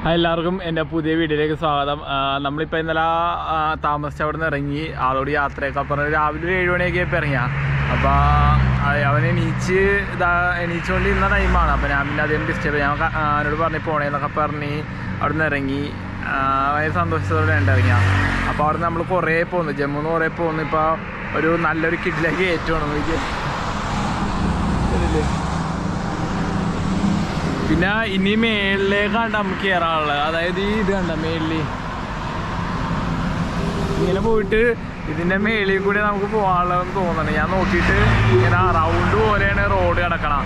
എല്ലാവർക്കും എൻ്റെ പുതിയ വീഡിയോയിലേക്ക് സ്വാഗതം. നമ്മളിപ്പോൾ ഇന്നലെ താമസിച്ച് അവിടെ നിന്ന് ഇറങ്ങി ആളോട് യാത്രയൊക്കെ പറഞ്ഞ് രാവിലെ 7 മണിയൊക്കെ ഇപ്പോൾ ഇറങ്ങിയാൽ. അപ്പോൾ അവൻ എണീച്ചുകൊണ്ട് ഇന്ന ടൈമാണ്. അപ്പോൾ ഞാൻ പിന്നെ അധികം ഡിസ്റ്റർബ് ഞാൻ അവനോട് പറഞ്ഞ് പോണേന്നൊക്കെ പറഞ്ഞ് അവിടെ നിന്ന് ഇറങ്ങി ഭയങ്കര സന്തോഷത്തോടെ ഇറങ്ങിയാൽ. അപ്പോൾ അവിടെ നമ്മൾ കുറേ പോകുന്നു, ജമ്മുന്ന് കുറേ പോകുന്നു. ഇപ്പോൾ ഒരു നല്ലൊരു കിഡിലേക്ക് ഏറ്റവും നോക്കി. പിന്നെ ഇനി മേളിലേക്കാണ് നമുക്ക് കയറാനുള്ളത്. അതായത് ഇത് കണ്ട മേളിൽ ഇങ്ങനെ പോയിട്ട് ഇതിൻ്റെ മേളിൽ കൂടി നമുക്ക് പോകാനുള്ളതെന്ന് തോന്നുന്നുണ്ട്. ഞാൻ നോക്കിയിട്ട് ഇങ്ങനെ റൗണ്ട് പോലെയാണ് റോഡ് കിടക്കണം.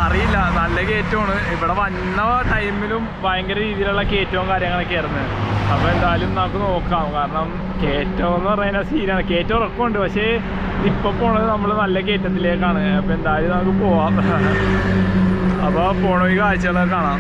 അറിയില്ല, നല്ല കയറ്റമാണ്. ഇവിടെ വന്ന ടൈമിലും ഭയങ്കര രീതിയിലുള്ള കയറ്റവും കാര്യങ്ങളൊക്കെ ആയിരുന്നു. അപ്പോൾ എന്തായാലും നമുക്ക് നോക്കാം. കാരണം കയറ്റം എന്ന് പറഞ്ഞാൽ സീനാണ്. കയറ്റം ഉറക്കമുണ്ട്, പക്ഷേ ഇപ്പോൾ പോണത് നമ്മൾ നല്ല കയറ്റത്തിലേക്കാണ്. അപ്പോൾ എന്തായാലും നമുക്ക് പോവാം. അപ്പോൾ പോണ ഈ കാഴ്ചകളൊക്കെ കാണാം.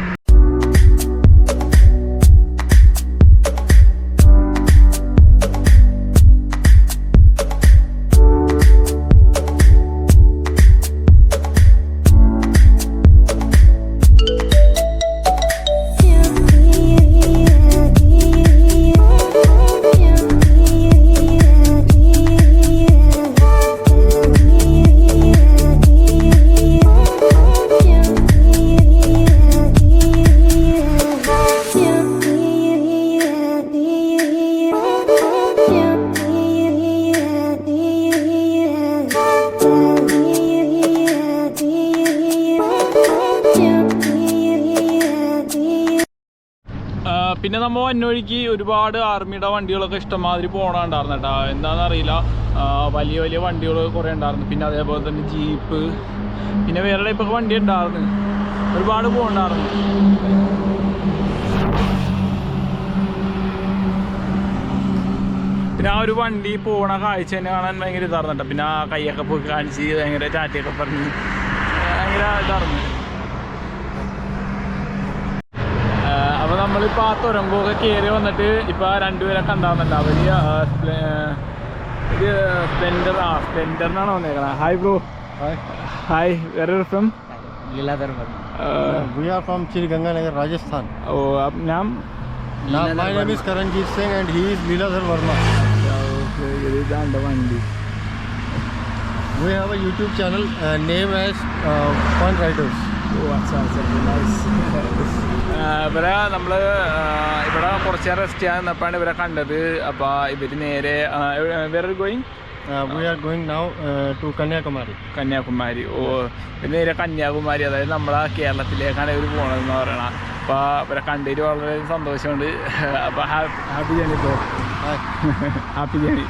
പിന്നെ നമ്മൾ വന്നൊഴിക്ക് ഒരുപാട് ആർമിയുടെ വണ്ടികളൊക്കെ ഇഷ്ടംമാതിരി പോകണുണ്ടായിരുന്നു കേട്ടോ. എന്താണെന്നറിയില്ല, വലിയ വലിയ വണ്ടികൾ കുറേ ഉണ്ടായിരുന്നു. പിന്നെ അതേപോലെ തന്നെ ജീപ്പ്, പിന്നെ വേറെ ടൈപ്പൊക്കെ വണ്ടി ഉണ്ടായിരുന്നു, ഒരുപാട് പോകണ്ടായിരുന്നു. പിന്നെ ആ ഒരു വണ്ടി പോണ കാഴ്ച തന്നെ കാണാൻ ഭയങ്കര ഇതായിരുന്നു കേട്ടോ. പിന്നെ ആ കൈയൊക്കെ പോയി കാണിച്ച് ഭയങ്കര ടാറ്റയൊക്കെ പറഞ്ഞ് ഭയങ്കര ഇതായിരുന്നു. അപ്പോൾ നമ്മളിപ്പോൾ ആ തുരങ്കമൊക്കെ കയറി വന്നിട്ട് ഇപ്പോൾ രണ്ടുപേരെ കണ്ടാവുന്നുണ്ട്. അവർ ഇത് സ്പ്ലെൻഡർ എന്നാണ് വന്നേക്കണത്. Hi bro. Hi. Where are from? Leeladhar Verma. We are from Chirganganagar, Rajasthan. Oh, naam? My name is Karanjit Singh and he is Leeladhar Verma. Okay, this is the Vandi. We have a YouTube channel named as Fun Riders. Oh, that's nice. ഇവിടെ നമ്മൾ ഇവിടെ കുറച്ച് rest ചെയ്യാൻ നിന്നപ്പോഴാണ് ഇവരെ കണ്ടത്. അപ്പോൾ ഇവർ നേരെ വേറെ going We are going now to Kanyakumari. Kanyakumari. ഓ, പിന്നെ നേരെ കന്യാകുമാരി, അതായത് നമ്മളെ കേരളത്തിലേക്കാണ് ഇവർ പോകണതെന്ന് പറയണം. അപ്പോൾ ഇവരെ കണ്ടതിൽ വളരെ സന്തോഷമുണ്ട്. അപ്പോൾ happy journey bro. Happy journey.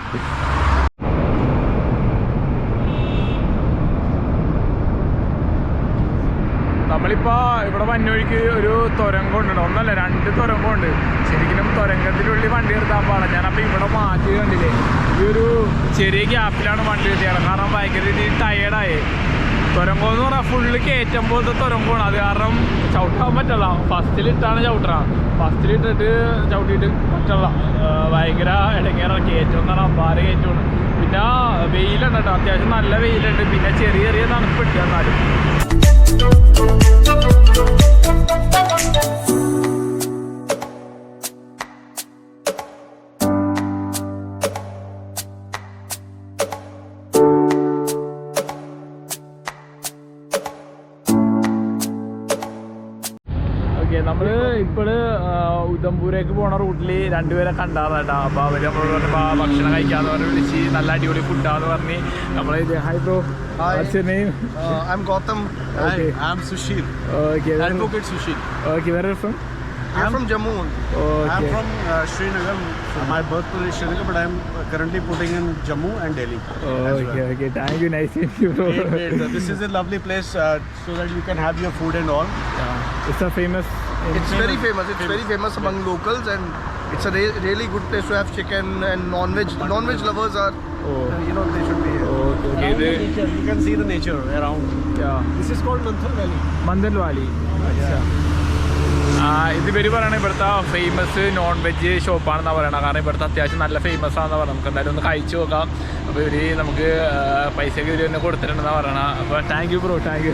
നമ്മളിപ്പോൾ ഇവിടെ വന്നൊഴിക്ക് ഒരു തുരങ്കമുണ്ട്, ഒന്നല്ല 2 തുരങ്കമുണ്ട്. ശരിക്കും തുരങ്കത്തിനുള്ളിൽ വണ്ടി എടുത്താൽ പാടില്ല. ഞാനപ്പോൾ ഇവിടെ മാറ്റി കണ്ടില്ലേ, ഈ ഒരു ചെറിയ ഗ്യാപ്പിലാണ് വണ്ടി കിട്ടിയത്. കാരണം ഭയങ്കര രീതിയിൽ ടയേർഡായി. തുരങ്കം എന്ന് പറഞ്ഞാൽ ഫുള്ള് കയറ്റം പോലത്തെ തുരങ്കമാണ്. അത് കാരണം ചവിട്ടാൻ പറ്റില്ല. ഫസ്റ്റിലിട്ടാണ് ഫസ്റ്റിലിട്ടിട്ട് ചവിട്ടിയിട്ട് പറ്റില്ല. ഭയങ്കര ഇടങ്ങേറാണ്. കയറ്റം എന്ന് പറഞ്ഞാൽ അപാര കയറ്റമാണ്. പിന്നെ വെയിലുണ്ട് കേട്ടോ, അത്യാവശ്യം നല്ല വെയിലുണ്ട്. പിന്നെ ചെറിയ ചെറിയ തണുപ്പിട്ട് എന്നാലും. ഓക്കെ, നമ്മൾ ഇപ്പോൾ ഉദംപൂരേക്ക് പോണ റൂട്ടിൽ 2 പേരെ കണ്ടായിരുന്നു കേട്ടോ. അപ്പോൾ അവർ നമ്മളോട് പറഞ്ഞപ്പോൾ ഭക്ഷണം കഴിക്കാമെന്ന് പറഞ്ഞ് വിളിച്ച് നല്ല അടിപൊളി ഫുഡാന്ന് പറഞ്ഞ് നമ്മൾ ഇത്. Hi bro. What's your name? I'm Gautam. Okay. Hi, I'm Sushil. Okay. Advocate Sushil. Okay, where are you from? I'm from Jammu. Okay. I'm from Srinagar. My birthplace is Srinagar, but I'm currently putting in Jammu and Delhi. Okay, okay. Thank you. Nice meeting you, bro. Great. This is a lovely place so that you can have your food and all. Yeah. It's a famous. It's very famous. It's very famous among locals, and it's a really good place to have chicken and non-veg. Non-veg lovers are, they should be here. Okay. You can see the nature around. Yeah. This is called Mandal Valley. Mandal Valley. Yeah. ഇത് ഇവർ പറയണത് ഇവിടുത്തെ famous non veg ഷോപ്പാണെന്നാണ് പറയണത്. കാരണം ഇവിടുത്തെ അത്യാവശ്യം നല്ല famous ആണെന്ന് പറയാം. നമുക്ക് എന്തായാലും ഒന്ന് കഴിച്ചു നോക്കാം. അപ്പോൾ ഇവർ നമുക്ക് പൈസയൊക്കെ ഇവർ തന്നെ കൊടുത്തിട്ടുണ്ടെന്നാണ് പറയണത്. അപ്പോൾ thank you bro, thank you.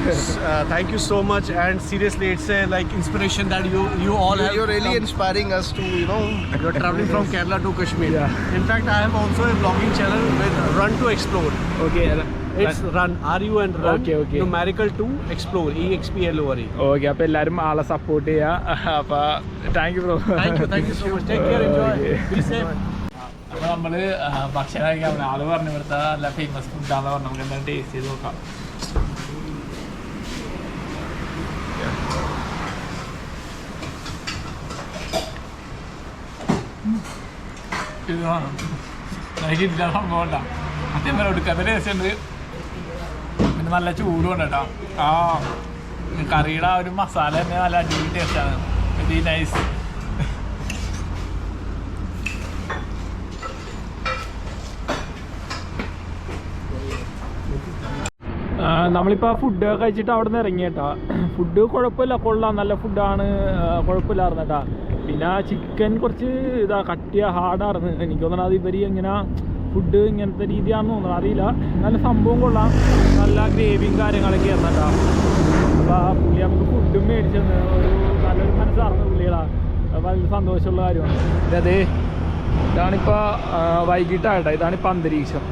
Thank you so much, and seriously, it's a like inspiration that you all have. You're really inspiring us to, you know. You're traveling from Kerala to Kashmir. Yeah. In fact, I have also a vlogging channel with Run to Explore. Okay It's Run, RU and Run. Okay, okay. Numerical to Explore, EXPLORE. Okay. അപ്പോൾ എല്ലാവരും ആളെ support ചെയ്യുക. അപ്പോൾ thank you bro. Thank you so much. Take care, enjoy. Be safe. അപ്പോൾ നമ്മൾ ഭക്ഷണം കഴിക്കാൻ ആള് പറഞ്ഞു ഇവിടുത്തെ നല്ല ഫേമസ് ഫുഡാന്ന് പറഞ്ഞു. നമുക്ക് എന്തായാലും ടേസ്റ്റ് ചെയ്ത് നോക്കാം. ഇത് എനിക്ക് ഇല്ല സംഭവം ഉണ്ടാ അത്യം വരെ എടുക്കാത്ത ടേസ്റ്റ് ഉണ്ട്. പിന്നെ നല്ല ചൂടും ഉണ്ട് കേട്ടോ. ആ കറിയുടെ ആ ഒരു മസാല തന്നെ നല്ല അടിപൊളി ടേസ്റ്റാണ്. Very nice. നമ്മളിപ്പോൾ ആ ഫുഡ് കഴിച്ചിട്ട് അവിടെ നിന്ന് ഇറങ്ങി കേട്ടോ. ഫുഡ് കുഴപ്പമില്ല, കൊള്ളാം, നല്ല ഫുഡാണ്, കുഴപ്പമില്ലായിരുന്നു കേട്ടോ. പിന്നെ ചിക്കൻ കുറച്ച് കട്ടിയ ഹാർഡായിരുന്നു. എനിക്ക് തോന്നണം അത് ഇവർ ഇങ്ങനെ ഫുഡ് ഇങ്ങനത്തെ രീതിയാണെന്ന് തോന്നുന്നു, അറിയില്ല. നല്ല സംഭവം കൊള്ളാം, നല്ല ഗ്രേവിയും കാര്യങ്ങളൊക്കെ ആയിരുന്നു കേട്ടോ. അപ്പോൾ ആ പുള്ളി നമുക്ക് ഫുഡും മേടിച്ചെന്ന് ഒരു നല്ലൊരു മനസ്സാർന്ന പുള്ളികളാണ്. വളരെ സന്തോഷമുള്ള കാര്യമാണ്. അതെ, ഇതാണിപ്പോൾ വൈകിട്ടായിട്ടോ, ഇതാണിപ്പോൾ അന്തരീക്ഷം.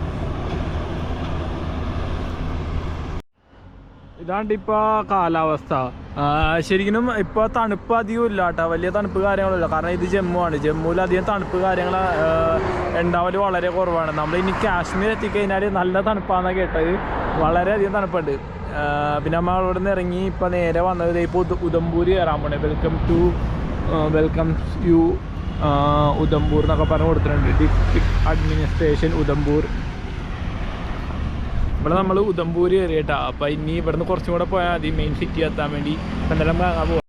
ഇതാണ്ട് ഇപ്പോൾ കാലാവസ്ഥ. ശരിക്കും ഇപ്പോൾ തണുപ്പ് അധികം ഇല്ല കേട്ടോ, വലിയ തണുപ്പ് കാര്യങ്ങളില്ല. കാരണം ഇത് ജമ്മുവാണ്. ജമ്മുവിൽ അധികം തണുപ്പ് കാര്യങ്ങൾ ഉണ്ടാവൽ വളരെ കുറവാണ്. നമ്മൾ ഇനി കാശ്മീർ എത്തിക്കഴിഞ്ഞാൽ നല്ല തണുപ്പാണെന്നാണ് കേട്ടത്, വളരെയധികം തണുപ്പുണ്ട്. പിന്നെ നമ്മൾ അവിടെ നിന്ന് ഇറങ്ങി ഇപ്പോൾ നേരെ വന്നത് ഇപ്പോൾ ഉദംപൂർ കയറാൻ പോണേ. വെൽക്കം യു ഉദംപൂർ എന്നൊക്കെ പറഞ്ഞ് കൊടുത്തിട്ടുണ്ട്. District administration Udhampur. ഇവിടെ നമ്മൾ ഉദംപൂർ കയറിയിട്ടാ. അപ്പം ഇനി ഇവിടെ നിന്ന് കുറച്ചും കൂടെ പോയാൽ മതി മെയിൻ സിറ്റി എത്താൻ വേണ്ടി. അപ്പം എന്തായാലും പോവാം.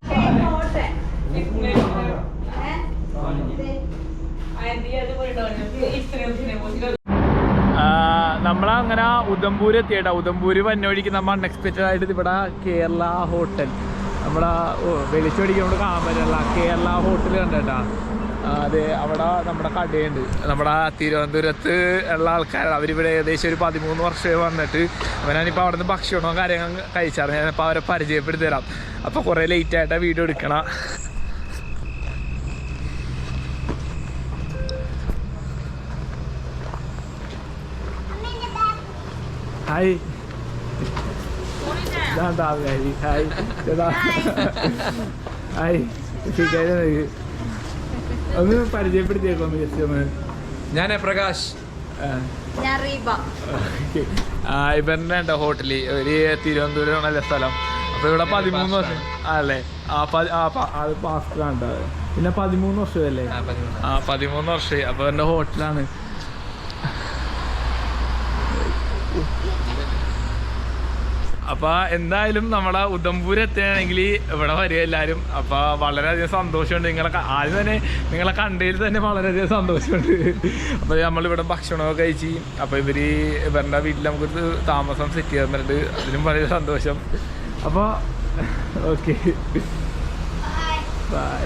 നമ്മളങ്ങനെ ഉദംപൂർ എത്തിയേട്ടാ. ഉദംപൂർ വന്ന വഴിക്ക് നമ്മൾ അൺഎക്സ്പെക്റ്റഡ് ആയിട്ട് ഇവിടെ കേരള ഹോട്ടൽ, നമ്മുടെ വെളിച്ചോടിക്ക് നമ്മൾ കാണാൻ പറ്റില്ല, കേരള ഹോട്ടൽ കണ്ടേട്ടാ. അതെ, അവിടെ നമ്മുടെ കടയുണ്ട്. നമ്മുടെ തിരുവനന്തപുരത്ത് ഉള്ള ആൾക്കാരാണ് അവരിവിടെ. ഏകദേശം ഒരു 13 വർഷമായി വന്നിട്ട്. അപ്പോൾ ഞാനിപ്പോൾ അവിടെ നിന്ന് ഭക്ഷണവും കാര്യങ്ങളും കഴിച്ചായിരുന്നു. ഞാനിപ്പോൾ അവരെ പരിചയപ്പെടുത്തി തരാം. അപ്പോൾ കുറേ ലേറ്റായിട്ടാണ് വീഡിയോ എടുക്കണം. ഹായ്, ഇതാണ്ടാ ഹായ്. ഹായ് ഹായ്, ഒന്ന് പരിചയപ്പെടുത്തിയേക്കോന്ന് ജസ്റ്റ് ഒന്ന്. ഞാൻ പ്രകാശ്. ഇവരുടെ ഉണ്ടോ ഹോട്ടല് ഒരു തിരുവനന്തപുരം നല്ല സ്ഥലം. അപ്പോൾ ഇവിടെ 13 വർഷം അല്ലേ? അത് പാസ്റ്റാണ് കേട്ടോ. പിന്നെ 13 വർഷമല്ലേ? 13 വർഷമായി. അപ്പോൾ ഇവരുടെ ഹോട്ടലാണ്. അപ്പോൾ എന്തായാലും നമ്മളെ ഉദംപൂർ എത്തുകയാണെങ്കിൽ ഇവിടെ വരിക എല്ലാവരും. അപ്പോൾ വളരെയധികം സന്തോഷമുണ്ട്. ആദ്യം തന്നെ നിങ്ങളെ കണ്ടതിൽ തന്നെ വളരെയധികം സന്തോഷമുണ്ട്. അപ്പോൾ നമ്മളിവിടെ ഭക്ഷണമൊക്കെ കഴിച്ച് അപ്പോൾ ഇവരുടെ വീട്ടിൽ നമുക്കൊരു താമസം സെറ്റ് ചെയ്യാൻ പറ്റുന്നുണ്ട്. അതിനും വളരെ സന്തോഷം. അപ്പോൾ ഓക്കെ, ബൈ.